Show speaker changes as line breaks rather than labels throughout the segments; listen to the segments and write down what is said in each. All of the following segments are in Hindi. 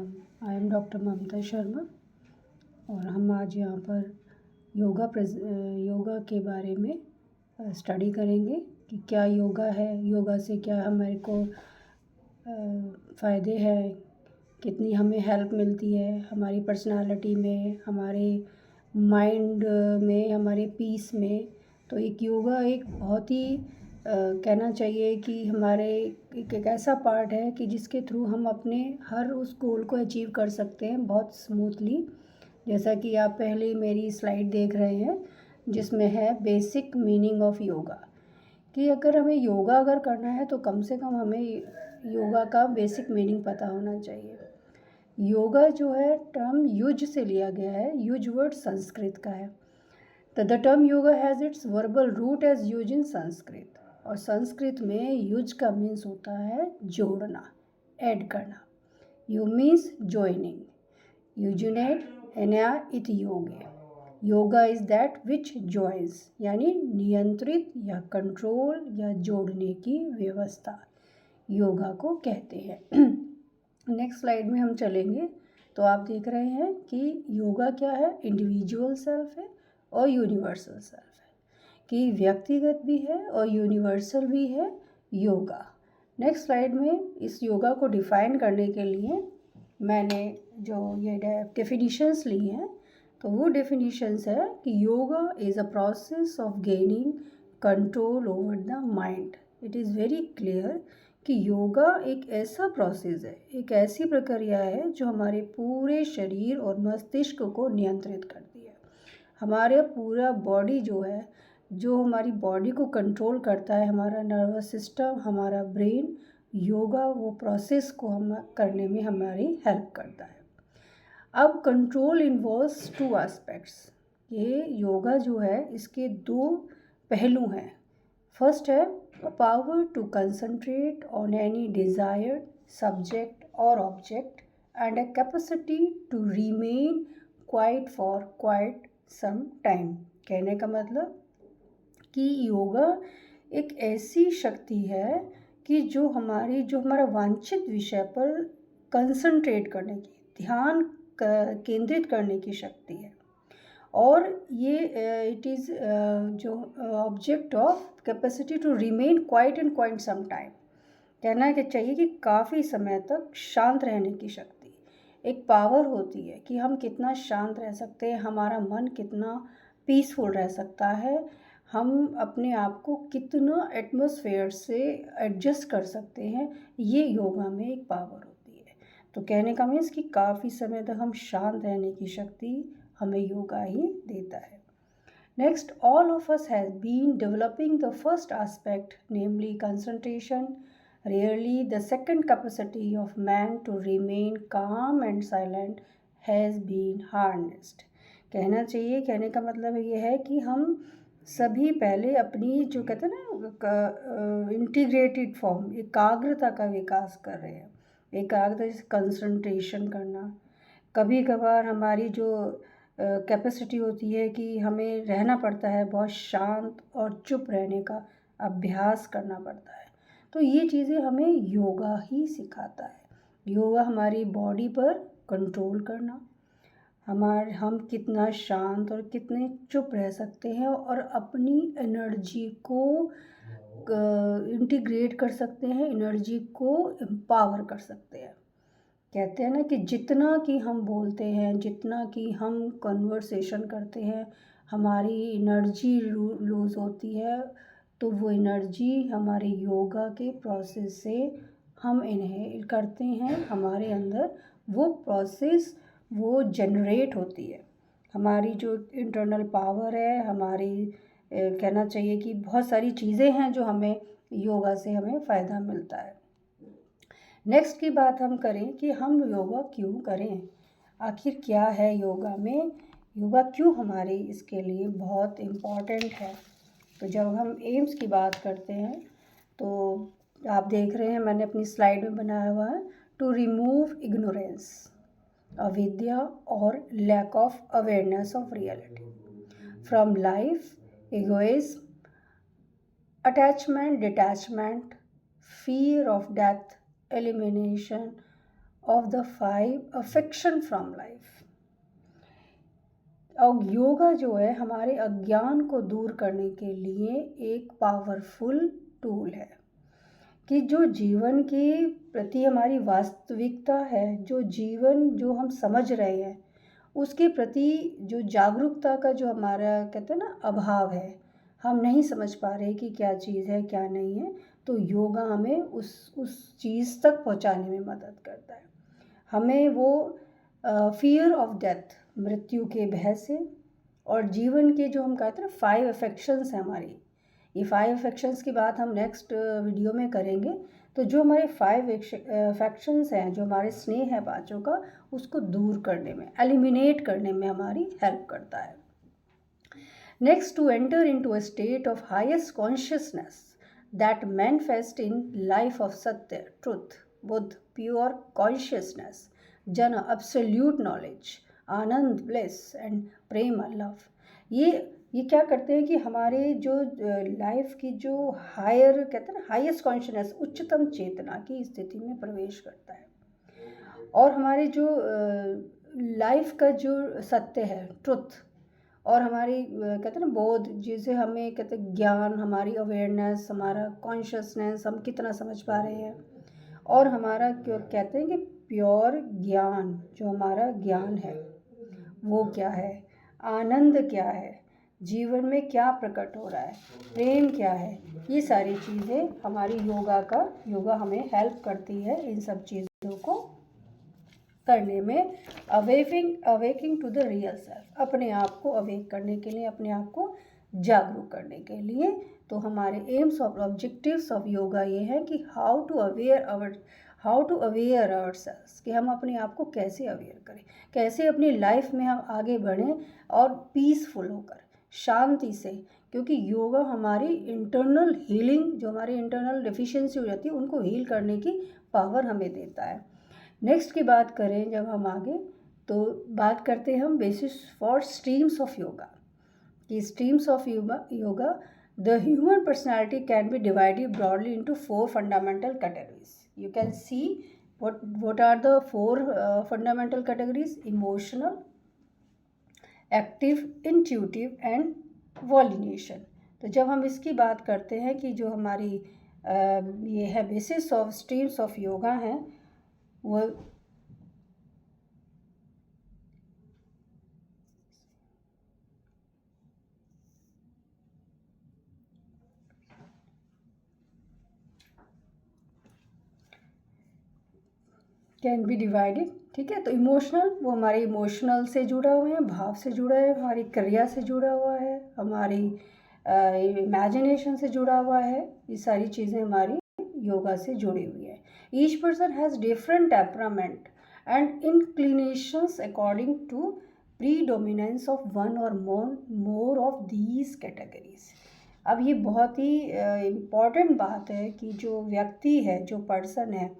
I am doctor Mamta Sharma और हम आज यहाँ पर योगा के बारे में स्टडी करेंगे कि क्या योगा है, योगा से क्या हमारे को फ़ायदे हैं, कितनी हमें हेल्प मिलती है हमारी पर्सनालिटी में, हमारे माइंड में, हमारे पीस में। तो एक योगा एक बहुत ही कहना चाहिए कि हमारे एक ऐसा पार्ट है कि जिसके थ्रू हम अपने हर उस गोल को अचीव कर सकते हैं बहुत स्मूथली। जैसा कि आप पहले मेरी स्लाइड देख रहे हैं जिसमें है बेसिक मीनिंग ऑफ योगा, कि अगर हमें योगा अगर करना है तो कम से कम हमें योगा का बेसिक मीनिंग पता होना चाहिए। योगा जो है टर्म युज से लिया गया है, युज वर्ड संस्कृत का है। तो the term yoga has its verbal root as use in Sanskrit, और संस्कृत में युज का मीन्स होता है जोड़ना, ऐड करना। यू मीन्स ज्वाइनिंग, यूजुनेट एनया इत योगे। Yoga is that which joins, यानी नियंत्रित या कंट्रोल या जोड़ने की व्यवस्था योगा को कहते हैं। नेक्स्ट स्लाइड में हम चलेंगे तो आप देख रहे हैं कि योगा क्या है, इंडिविजुअल सेल्फ है और यूनिवर्सल सेल्फ है, कि व्यक्तिगत भी है और यूनिवर्सल भी है योगा। नेक्स्ट स्लाइड में इस योगा को डिफ़ाइन करने के लिए मैंने जो ये डेफिनेशंस ली हैं, तो वो डेफिनेशंस है कि yoga is a process of gaining control over the mind. It is very clear कि योगा एक ऐसा प्रोसेस है, एक ऐसी प्रक्रिया है जो हमारे पूरे शरीर और मस्तिष्क को नियंत्रित करती है। हमारे पूरा बॉडी जो है, जो हमारी बॉडी को कंट्रोल करता है, हमारा नर्वस सिस्टम, हमारा ब्रेन, योगा वो प्रोसेस को हम करने में हमारी हेल्प करता है। अब कंट्रोल इन्वॉल्व्स टू एस्पेक्ट्स। ये योगा जो है इसके दो पहलू हैं। फर्स्ट है power to concentrate on any desired subject और object and a capacity to remain quiet for quite some time। कहने का मतलब कि योगा एक ऐसी शक्ति है कि जो हमारा वांछित विषय पर कंसंट्रेट करने की, ध्यान केंद्रित करने की शक्ति है। और ये इट इज़ जो object of capacity to remain quiet and quiet some time. कहना है कि चाहिए कि काफ़ी समय तक शांत रहने की शक्ति, एक पावर होती है कि हम कितना शांत रह सकते हैं, हमारा मन कितना पीसफुल रह सकता है, हम अपने आप को कितना एटमॉस्फेयर से एडजस्ट कर सकते हैं। ये योगा में एक पावर होती है। तो कहने का मीन्स कि काफ़ी समय तक हम शांत रहने की शक्ति हमें योगा ही देता है। Next, all of us has been developing the first aspect, namely concentration. Rarely the second capacity of man to remain calm and silent has been harnessed। कहना चाहिए, कहने का मतलब ये है कि हम सभी पहले अपनी जो कहते हैं ना इंटीग्रेटेड फॉर्म, एकाग्रता का विकास कर रहे हैं। एकाग्रता जैसे कंसंट्रेशन करना, कभी कभार हमारी जो कैपेसिटी होती है कि हमें रहना पड़ता है बहुत शांत और चुप रहने का अभ्यास करना पड़ता है। तो ये चीज़ें हमें योगा ही सिखाता है। योगा हमारी बॉडी पर कंट्रोल करना, हम कितना शांत और कितने चुप रह सकते हैं और अपनी एनर्जी को इंटीग्रेट कर सकते हैं, एनर्जी को एम्पावर कर सकते हैं। कहते हैं ना कि जितना कि हम बोलते हैं, जितना कि हम कन्वर्सेशन करते हैं, हमारी एनर्जी लूज़ होती है, तो वो एनर्जी हमारे योगा के प्रोसेस से हम इनहेल करते हैं, हमारे अंदर वो प्रोसेस वो जनरेट होती है। हमारी जो इंटरनल पावर है, हमारी कहना चाहिए कि बहुत सारी चीज़ें हैं जो हमें योगा से हमें फ़ायदा मिलता है। नेक्स्ट की बात हम करें कि हम योगा क्यों करें, आखिर क्या है योगा में, योगा क्यों हमारे इसके लिए बहुत इम्पॉर्टेंट है। तो जब हम एम्स की बात करते हैं तो आप देख रहे हैं मैंने अपनी स्लाइड में बनाया हुआ है, टू रिमूव इग्नोरेंस, अविद्या और lack of awareness of reality from life, egoism, attachment, detachment, fear of death, elimination of the 5 affection from life। और योगा जो है हमारे अज्ञान को दूर करने के लिए एक पावरफुल टूल है कि जो जीवन के प्रति हमारी वास्तविकता है, जो जीवन जो हम समझ रहे हैं उसके प्रति जो जागरूकता का जो हमारा कहते हैं ना अभाव है, हम नहीं समझ पा रहे कि क्या चीज़ है क्या नहीं है, तो योगा हमें उस चीज़ तक पहुंचाने में मदद करता है। हमें वो फियर ऑफ डेथ, मृत्यु के भय से, और जीवन के जो हम कहते हैं ना 5 अफेक्शंस हैं हमारी, ये 5 अफेक्शंस की बात हम नेक्स्ट वीडियो में करेंगे। तो जो हमारे 5 अफेक्शंस हैं, जो हमारे स्नेह है पांचों का, उसको दूर करने में, एलिमिनेट करने में हमारी हेल्प करता है। Next, to enter into a state of highest consciousness that manifest in life of satya, truth, बुद्ध, प्योर कॉन्शियसनेस, जन, absolute knowledge, anand, bliss and prem, love. ये क्या करते हैं कि हमारे जो लाइफ की जो हायर कहते हैं ना हाईएस्ट कॉन्शियसनेस, उच्चतम चेतना की स्थिति में प्रवेश करता है, और हमारे जो लाइफ का जो सत्य है, ट्रुथ, और हमारी कहते हैं ना बोध, जिसे हमें कहते हैं ज्ञान, हमारी अवेयरनेस, हमारा कॉन्शियसनेस, हम कितना समझ पा रहे हैं, और हमारा क्यों कहते हैं कि प्योर ज्ञान, जो हमारा ज्ञान है वो क्या है, आनंद क्या है, जीवन में क्या प्रकट हो रहा है, प्रेम क्या है, ये सारी चीज़ें हमारी योगा हमें हेल्प करती है इन सब चीज़ों को करने में। Awakening to the real self, अपने आप को अवेक करने के लिए, अपने आप को जागरूक करने के लिए। तो हमारे एम्स और ऑब्जेक्टिव्स ऑफ योगा ये है कि हाउ टू अवेयर आवरसेल्व्स, कि हम अपने आप को कैसे अवेयर करें, कैसे अपनी लाइफ में हम आगे बढ़ें और पीसफुल होकर, शांति से, क्योंकि योगा हमारी इंटरनल हीलिंग, जो हमारी इंटरनल डेफिशिएंसी हो जाती है, उनको हील करने की पावर हमें देता है। नेक्स्ट की बात करें जब हम आगे, तो बात करते हैं हम basis for streams of yoga, कि streams of yoga, the human personality can be divided broadly into 4 fundamental categories. You can see what are the 4 fundamental categories: emotional, active, intuitive and volition। तो जब हम इसकी बात करते हैं कि जो हमारी ये है basis of streams of yoga हैं, वो कैन बी डिवाइडेड, ठीक है। तो इमोशनल, वो हमारे इमोशनल से जुड़ा हुआ है, भाव से जुड़ा है, हमारी क्रिया से जुड़ा हुआ है, हमारी इमेजिनेशन से जुड़ा हुआ है, ये सारी चीज़ें हमारी योगा से जुड़ी हुई है। Each person has different temperament and inclinations according to predominance of one or more of these categories. अब ये बहुत ही इम्पॉर्टेंट बात है कि जो व्यक्ति है, जो पर्सन है,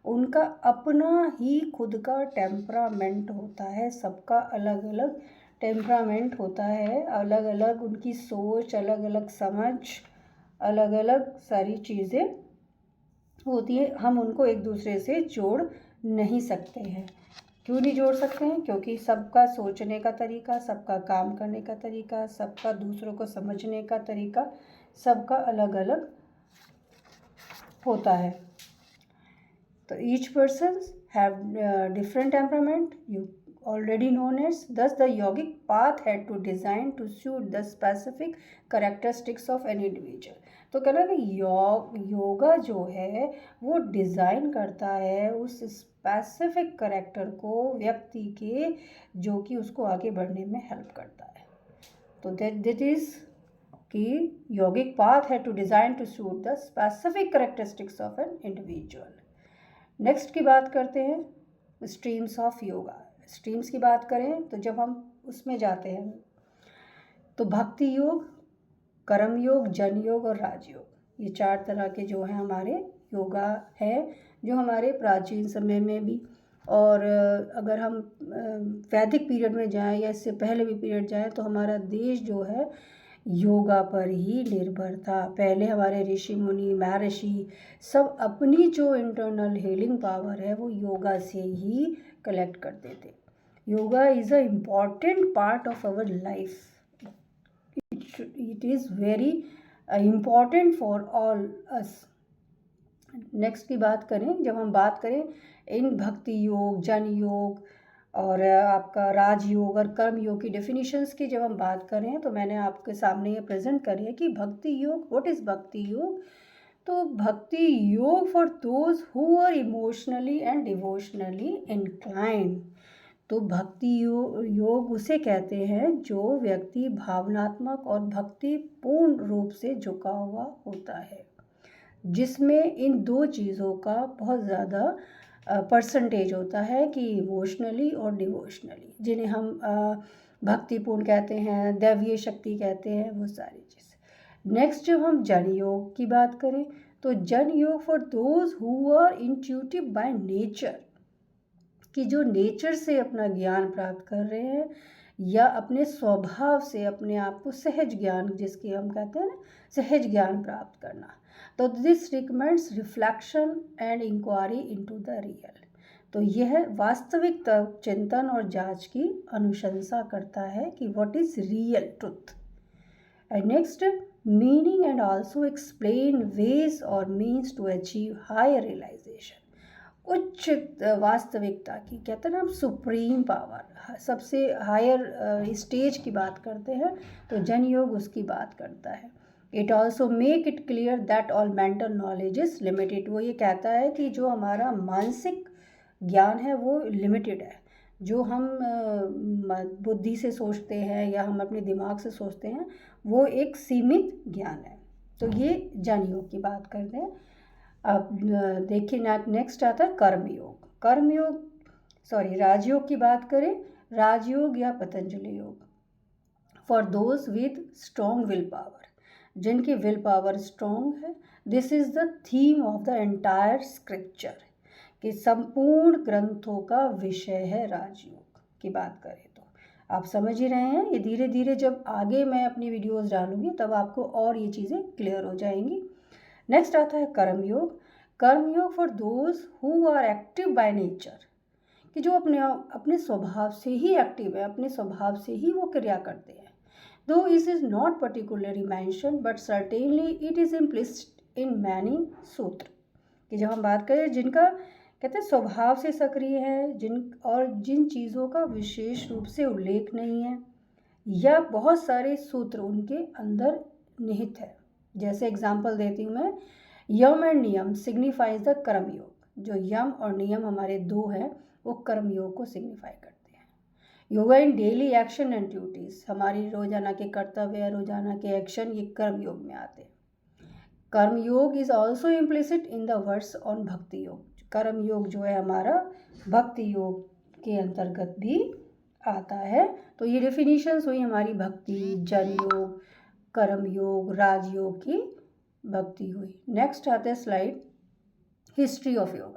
उनका अपना ही खुद का टेम्परामेंट होता है, सबका अलग अलग टेम्परामेंट होता है, अलग अलग उनकी सोच, अलग अलग समझ, अलग अलग सारी चीज़ें होती है। हम उनको एक दूसरे से जोड़ नहीं सकते हैं। क्यों नहीं जोड़ सकते हैं? क्योंकि सबका सोचने का तरीका, सबका काम करने का तरीका, सबका दूसरों को समझने का तरीका, सबका अलग अलग होता है। तो each persons have different temperament, you already known as, thus the yogic path had to design to suit the specific characteristics of an individual। तो कहना कि योगा जो है वो डिज़ाइन करता है उस स्पेसिफिक करेक्टर को, व्यक्ति के, जो कि उसको आगे बढ़ने में हेल्प करता है। तो दैट इज़ कि योगिक पाथ है to design to suit the specific characteristics of an individual. Next की बात करते हैं स्ट्रीम्स ऑफ योगा। स्ट्रीम्स की बात करें तो जब हम उसमें जाते हैं तो भक्ति योग, कर्म योग, जन योग और राजयोग, ये 4 तरह के जो हैं हमारे योगा है, जो हमारे प्राचीन समय में भी, और अगर हम वैदिक पीरियड में जाएं या इससे पहले भी पीरियड जाएं, तो हमारा देश जो है योगा पर ही निर्भर था। पहले हमारे ऋषि मुनि महर्षि सब अपनी जो इंटरनल हीलिंग पावर है वो योगा से ही कलेक्ट करते थे। Yoga is a important part of our life. It is very important for all us. Next की बात करें, जब हम बात करें इन भक्ति योग, जन योग और आपका राजयोग और कर्म योग की डेफिनेशंस की जब हम बात करें तो मैंने आपके सामने ये प्रेजेंट करी है कि भक्ति योग, व्हाट इज़ भक्ति योग। तो bhakti yoga for those who are emotionally and devotionally inclined. तो भक्ति योग उसे कहते हैं जो व्यक्ति भावनात्मक और भक्तिपूर्ण रूप से झुका हुआ होता है, जिसमें इन दो चीज़ों का बहुत ज़्यादा परसेंटेज होता है कि इमोशनली और डिवोशनली, जिन्हें हम भक्तिपूर्ण कहते हैं, दैवीय शक्ति कहते हैं, वो सारी चीज़। नेक्स्ट जब हम जन योग की बात करें तो jnana yoga for those who are intuitive by nature, कि जो नेचर से अपना ज्ञान प्राप्त कर रहे हैं या अपने स्वभाव से अपने आप को सहज ज्ञान, जिसके हम कहते हैं ना सहज ज्ञान प्राप्त करना। तो this recommends reflection and inquiry into the real. तो यह वास्तविक चिंतन और जांच की अनुशंसा करता है कि what is real truth. And next, meaning and also explain ways और means to achieve higher realisation. उच्च वास्तविकता की, कहते हैं ना हम सुप्रीम पावर, सबसे हायर स्टेज की बात करते हैं तो जन योग उसकी बात करता है। It also make it clear that all mental knowledge is limited. वो ये कहता है कि जो हमारा मानसिक ज्ञान है वो लिमिटेड है। जो हम बुद्धि से सोचते हैं या हम अपने दिमाग से सोचते हैं वो एक सीमित ज्ञान है। तो ये जन योग की बात करते हैं। अब देखिए नेक्स्ट आता है कर्मयोग, राजयोग की बात करें, राजयोग या पतंजलि योग for those with strong will power, जिनकी विल पावर स्ट्रॉन्ग है। This is the theme of the entire scripture, कि संपूर्ण ग्रंथों का विषय है राजयोग की बात करें तो। आप समझ ही रहे हैं, ये धीरे धीरे जब आगे मैं अपनी वीडियोस डालूंगी तब आपको और ये चीज़ें क्लियर हो जाएंगी। नेक्स्ट आता है karmayoga for those who are active by nature, कि जो अपने स्वभाव से ही एक्टिव है, अपने स्वभाव से ही वो क्रिया करते हैं। दो इस is not particularly mention but certainly it is implicit in many सूत्र, कि जब हम बात करें जिनका कहते हैं स्वभाव से सक्रिय है, जिन चीज़ों का विशेष रूप से उल्लेख नहीं है या बहुत सारे सूत्र उनके अंदर निहित है। जैसे एग्जाम्पल देती हूँ मैं, यम एंड नियम सिग्निफाइज द कर्मयोग। जो यम और नियम हमारे दो हैं वो कर्मयोग को सिग्निफाई करते हैं। योगा इन डेली एक्शन एंड ड्यूटीज़, हमारी रोजाना के कर्तव्य, रोजाना के एक्शन, ये कर्मयोग में आते हैं। कर्मयोग is also implicit in the words on भक्ति योग। कर्मयोग जो है हमारा भक्ति योग के अंतर्गत भी आता है। तो ये डेफिनेशंस हुई हमारी भक्ति, जन योग, कर्मयोग, राजयोग की भक्ति हुई। नेक्स्ट आता है स्लाइड, हिस्ट्री ऑफ योगा।